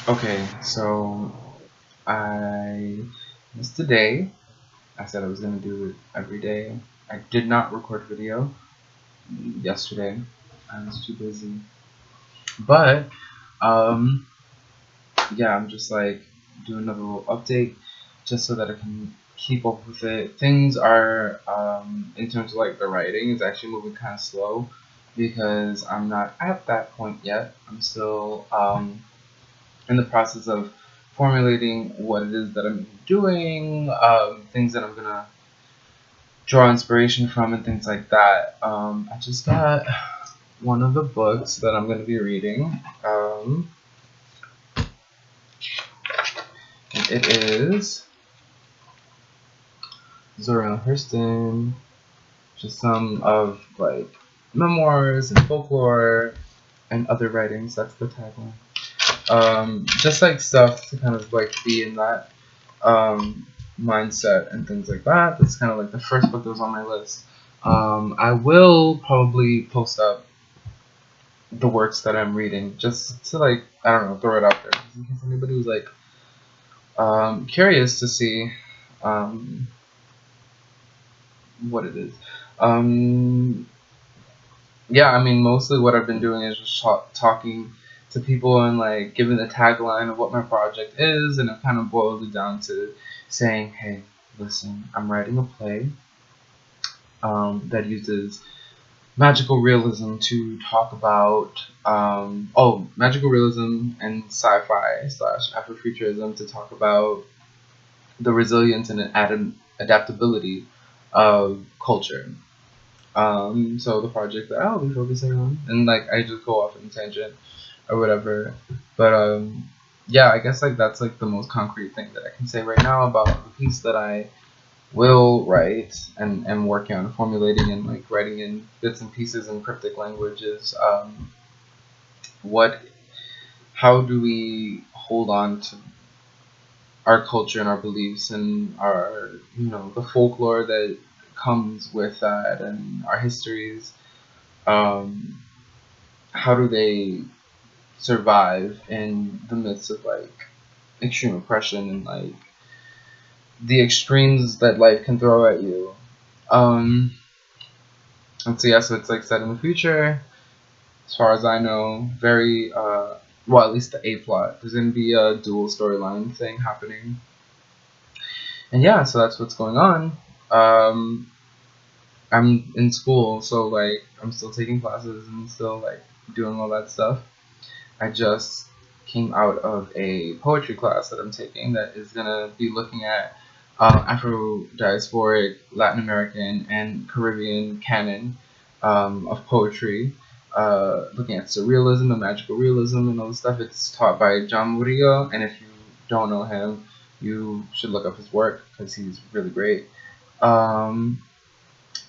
Okay, so I missed a day. I said I was gonna do it every day. I did not record video yesterday. I was too busy. But um, yeah, I'm just like doing another little update just so that I can keep up with it. Things are in terms of like the writing is actually moving kind of slow because I'm not at that point yet. I'm still in the process of formulating what it is that I'm doing, things that I'm gonna draw inspiration from, and things like that. I just got one of the books that I'm gonna be reading. And it is Zora Hurston, just some of like memoirs and folklore and other writings. That's the tagline. Just like stuff to kind of like be in that um, mindset and things like that. That's kind of like the first book that was on my list. I will probably post up the works that I'm reading just to like I don't know throw it out there in case anybody was like curious to see um, what it is. Um, yeah, I mean mostly what I've been doing is just talking to people and like giving the tagline of what my project is, and it kind of boils it down to saying, hey, listen, I'm writing a play that uses magical realism to talk about magical realism and sci-fi slash Afrofuturism to talk about the resilience and adaptability of culture. So the project that I'll be focusing on, and like I just go off on a tangent or whatever, but yeah, I guess like that's like the most concrete thing that I can say right now about the piece that I will write and am working on formulating and like writing in bits and pieces in cryptic languages. What? How do we hold on to our culture and our beliefs and our the folklore that comes with that and our histories? Um, how do they survive in the midst of like extreme oppression and like the extremes that life can throw at you? Um, and so yeah, so it's like set in the future. As far as I know, very well, at least the A plot. There's gonna be a dual storyline thing happening, and yeah, so that's what's going on. Um, I'm in school, so like I'm still taking classes and still like doing all that stuff. I just came out of a poetry class that I'm taking that is gonna be looking at Afro diasporic, Latin American, and Caribbean canon of poetry, looking at surrealism and magical realism and all this stuff. It's taught by John Murillo, and if you don't know him, you should look up his work because he's really great. Um,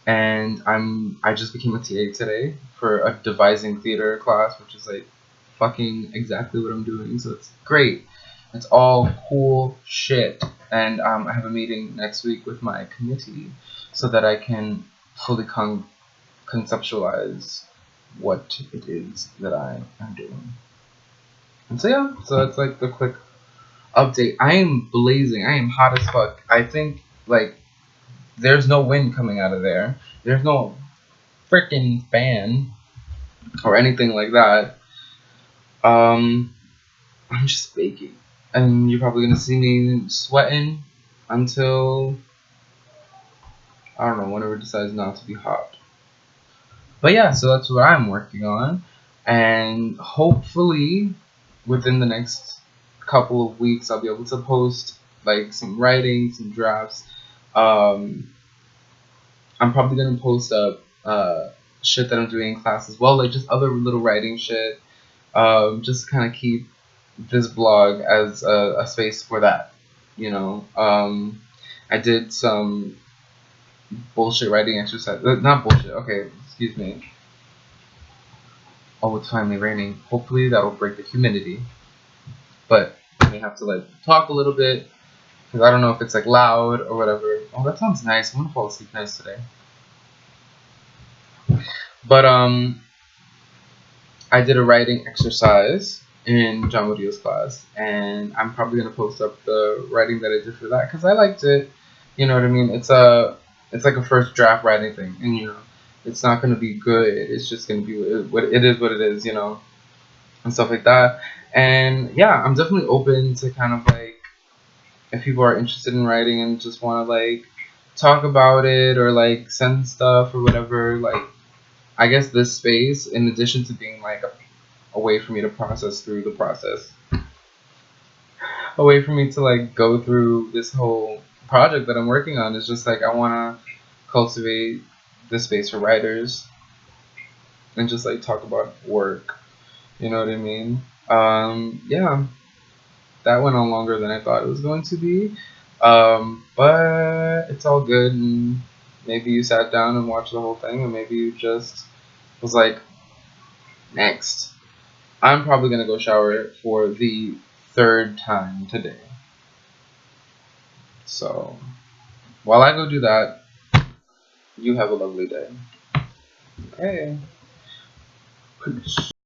and I just became a TA today for a devising theater class, which is like fucking exactly what I'm doing. So it's great. It's all cool shit. And I have a meeting next week with my committee so that I can fully conceptualize what it is that I am doing. And so yeah, so that's like the quick update. I am blazing. I am hot as fuck. I think like there's no wind coming out of there. There's no freaking fan or anything like that. Um, I'm just baking, and you're probably gonna see me sweating until I don't know whenever it decides not to be hot. But yeah, so that's what I'm working on, and hopefully within the next couple of weeks I'll be able to post like some writing, some drafts. Um, I'm probably gonna post up shit that I'm doing in class as well, like just other little writing shit. Just kind of keep this blog as a space for that. You know, I did some bullshit writing exercise. Not bullshit. Okay, excuse me. Oh, it's finally raining. Hopefully that'll break the humidity. But I may have to like talk a little bit because I don't know if it's like loud or whatever. Oh, that sounds nice. I'm gonna fall asleep nice today. But I did a writing exercise in John Murillo's class, and I'm probably gonna post up the writing that I did for that because I liked it. You know what I mean? It's like a first draft writing thing, and it's not gonna be good. It's just gonna be what it is, what it is, and stuff like that. And yeah, I'm definitely open to kind of like if people are interested in writing and just want to like talk about it or like send stuff or whatever. Like I guess this space, in addition to being like a way for me to process through the process, a way for me to like go through this whole project that I'm working on, is just like I want to cultivate this space for writers and just like talk about work. You know what I mean? Yeah, that went on longer than I thought it was going to be. But it's all good. And maybe you sat down and watched the whole thing, and maybe you just was like, next. I'm probably going to go shower for the third time today. So while I go do that, you have a lovely day. Hey. Peace.